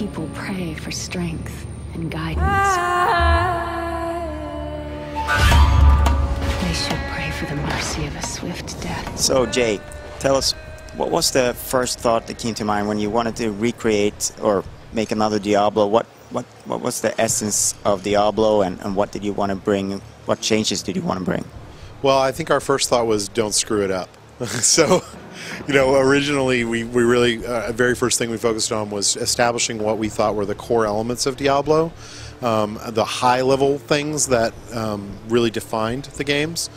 people pray for strength and guidance. They should pray for the mercy of a swift death. So, Jay, tell us, what was the first thought that came to mind when you wanted to recreate or make another Diablo? What was the essence of Diablo, and what did you want to bring? What changes did you want to bring? Well, I think our first thought was don't screw it up. So, you know, originally we really, very first thing we focused on was establishing what we thought were the core elements of Diablo, the high-level things that really defined the games.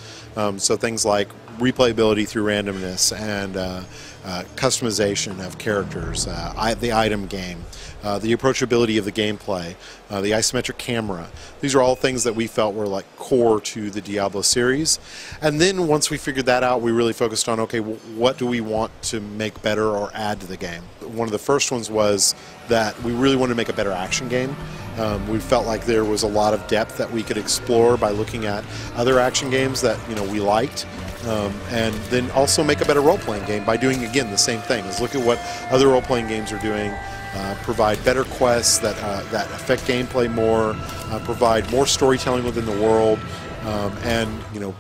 So things like replayability through randomness and customization of characters, the item game, the approachability of the gameplay, the isometric camera. These are all things that we felt were like core to the Diablo series. And then once we figured that out, we really focused on, okay, what do we want to make better or add to the game? One of the first ones was that we really wanted to make a better action game. We felt like there was a lot of depth that we could explore by looking at other action games that, you know, we liked. And then also make a better role-playing game by doing, again, the same thing. Is look at what other role-playing games are doing, provide better quests that affect gameplay more, provide more storytelling within the world, and, you know,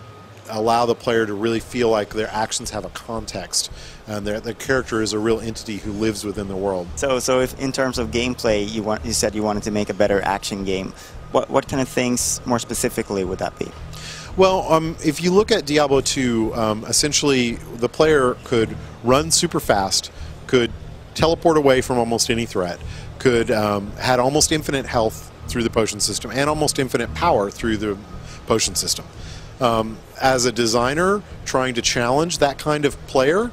allow the player to really feel like their actions have a context and their character is a real entity who lives within the world. So if in terms of gameplay, you said you wanted to make a better action game. What kind of things more specifically would that be? Well, if you look at Diablo 2, essentially the player could run super fast, could teleport away from almost any threat, could had almost infinite health through the potion system, and almost infinite power through the potion system. As a designer trying to challenge that kind of player,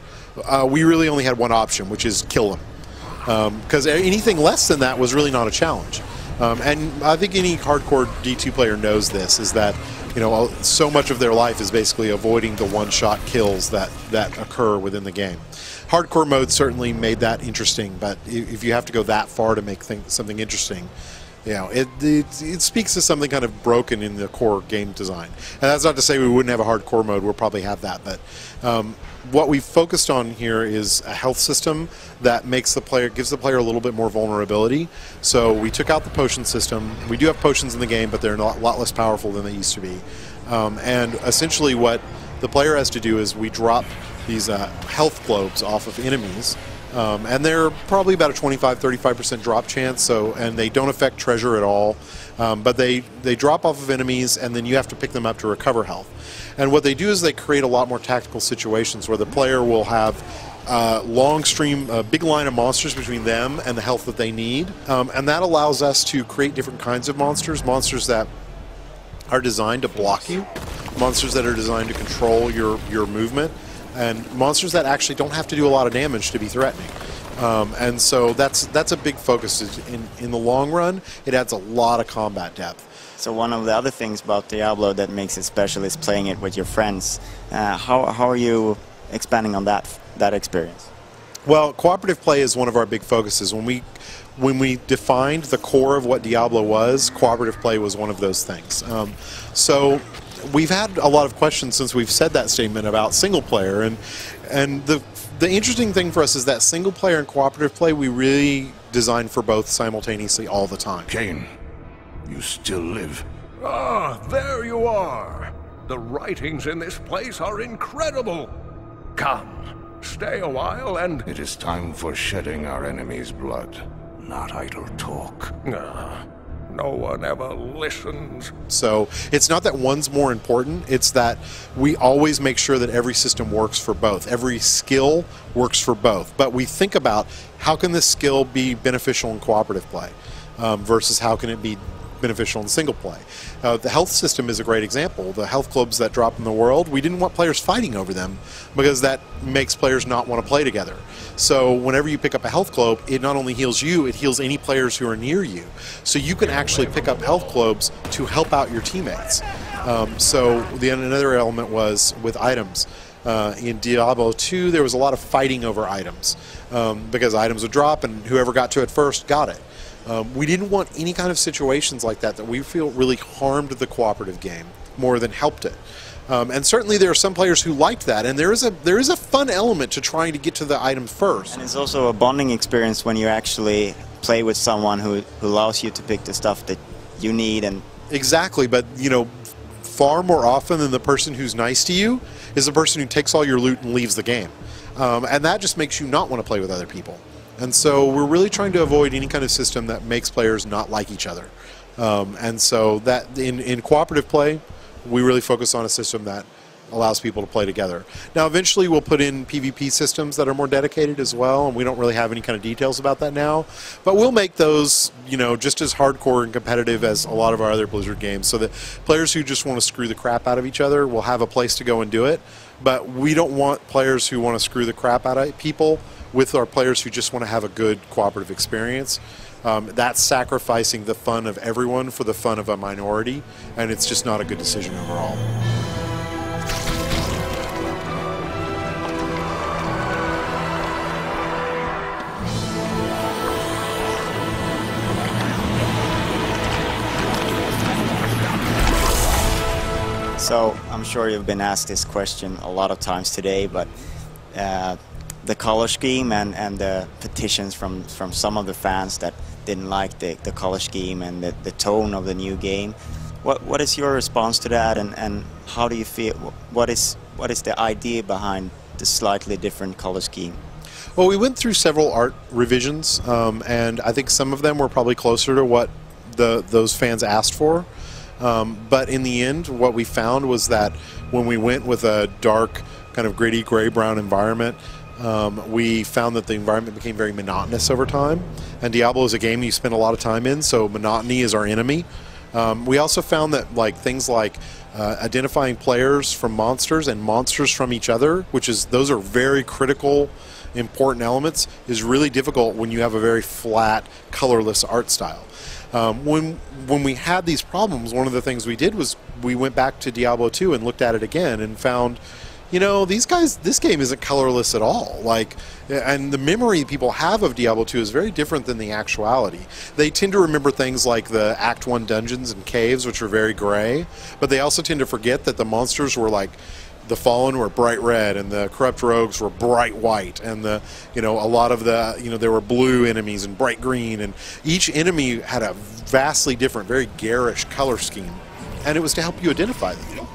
we really only had one option, which is kill them. Because anything less than that was really not a challenge. And I think any hardcore D2 player knows this, is that, you know, so much of their life is basically avoiding the one-shot kills that occur within the game. Hardcore mode certainly made that interesting, but if you have to go that far to make something interesting, you know, it speaks to something kind of broken in the core game design. And that's not to say we wouldn't have a hardcore mode. We'll probably have that, but what we focused on here is a health system that gives the player a little bit more vulnerability. So we took out the potion system. We do have potions in the game, but they're a lot less powerful than they used to be. And essentially what the player has to do is we drop these health globes off of enemies. And they're probably about a 25-35% drop chance, and they don't affect treasure at all. But they drop off of enemies, and then you have to pick them up to recover health. And what they do is they create a lot more tactical situations where the player will have a big line of monsters between them and the health that they need. And that allows us to create different kinds of monsters that are designed to block you, monsters that are designed to control your movement, and monsters that actually don't have to do a lot of damage to be threatening. And so that's a big focus. In the long run, it adds a lot of combat depth. So one of the other things about Diablo that makes it special is playing it with your friends. How are you expanding on that experience? Well, cooperative play is one of our big focuses. When we defined the core of what Diablo was, cooperative play was one of those things. So we've had a lot of questions since we've said that statement about single player, and the interesting thing for us is that single player and cooperative play we really design for both simultaneously all the time. Kane, you still live. Ah, there you are. The writings in this place are incredible. Come, stay a while and... It is time for shedding our enemy's blood, not idle talk. No one ever listens. So it's not that one's more important, it's that we always make sure that every system works for both. Every skill works for both. But we think about how can this skill be beneficial in cooperative play versus how can it be beneficial in single play. The health system is a great example. The health clubs that drop in the world, we didn't want players fighting over them because that makes players not want to play together. So whenever you pick up a health globe, it not only heals you, it heals any players who are near you. So you can actually pick up health globes to help out your teammates. So another element was with items. In Diablo 2, there was a lot of fighting over items because items would drop and whoever got to it first got it. We didn't want any kind of situations like that we feel really harmed the cooperative game more than helped it. And certainly there are some players who liked that, and there is a fun element to trying to get to the item first. And it's also a bonding experience when you actually play with someone who allows you to pick the stuff that you need. And exactly, but you know, far more often than the person who's nice to you is the person who takes all your loot and leaves the game. And that just makes you not want to play with other people. And so we're really trying to avoid any kind of system that makes players not like each other. And so that in cooperative play, we really focus on a system that allows people to play together. Now eventually we'll put in PvP systems that are more dedicated as well, and we don't really have any kind of details about that now, but we'll make those, you know, just as hardcore and competitive as a lot of our other Blizzard games, so that players who just want to screw the crap out of each other will have a place to go and do it. But we don't want players who want to screw the crap out of people with our players who just want to have a good cooperative experience. That's sacrificing the fun of everyone for the fun of a minority, and it's just not a good decision overall. So I'm sure you've been asked this question a lot of times today, but the color scheme and the petitions from some of the fans that didn't like the color scheme and the tone of the new game, what is your response to that, and how do you feel? What is the idea behind the slightly different color scheme? Well, we went through several art revisions, and I think some of them were probably closer to what those fans asked for. But in the end, what we found was that when we went with a dark, kind of gritty, gray-brown environment, we found that the environment became very monotonous over time. And Diablo is a game you spend a lot of time in, so monotony is our enemy. We also found that things like identifying players from monsters and monsters from each other, those are very critical, important elements, is really difficult when you have a very flat, colorless art style. When we had these problems, one of the things we did was we went back to Diablo 2 and looked at it again and found, you know, this game isn't colorless at all. And the memory people have of Diablo 2 is very different than the actuality. They tend to remember things like the Act 1 dungeons and caves, which are very gray, but they also tend to forget that the monsters were the Fallen were bright red, and the corrupt rogues were bright white, and a lot of there were blue enemies and bright green, and each enemy had a vastly different, very garish color scheme, and it was to help you identify them.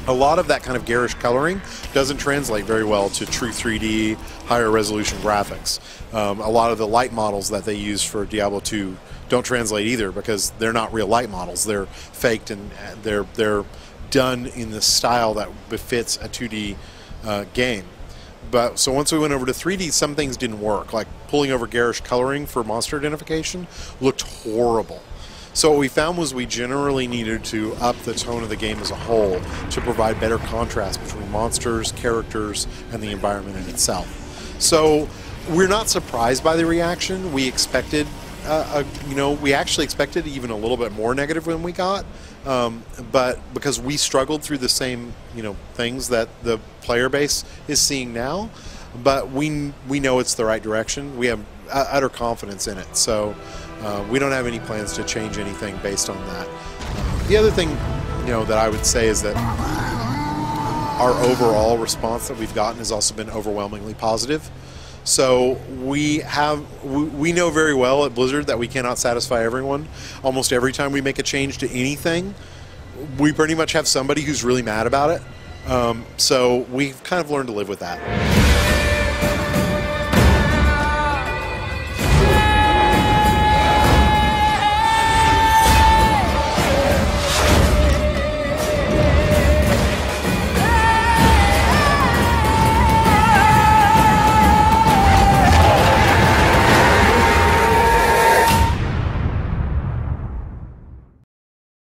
A lot of that kind of garish coloring doesn't translate very well to true 3D, higher resolution graphics. A lot of the light models that they use for Diablo 2 don't translate either, because they're not real light models. They're faked, and they're done in the style that befits a 2D game. So once we went over to 3D, some things didn't work. Like pulling over garish coloring for monster identification looked horrible. So what we found was we generally needed to up the tone of the game as a whole to provide better contrast between monsters, characters, and the environment in itself. So we're not surprised by the reaction. We expected, we actually expected even a little bit more negative than we got. But because we struggled through the same, things that the player base is seeing now, but we know it's the right direction. We have utter confidence in it, so we don't have any plans to change anything based on that. The other thing, that I would say is that our overall response that we've gotten has also been overwhelmingly positive. So we know very well at Blizzard that we cannot satisfy everyone. Almost every time we make a change to anything, we pretty much have somebody who's really mad about it. So we've kind of learned to live with that.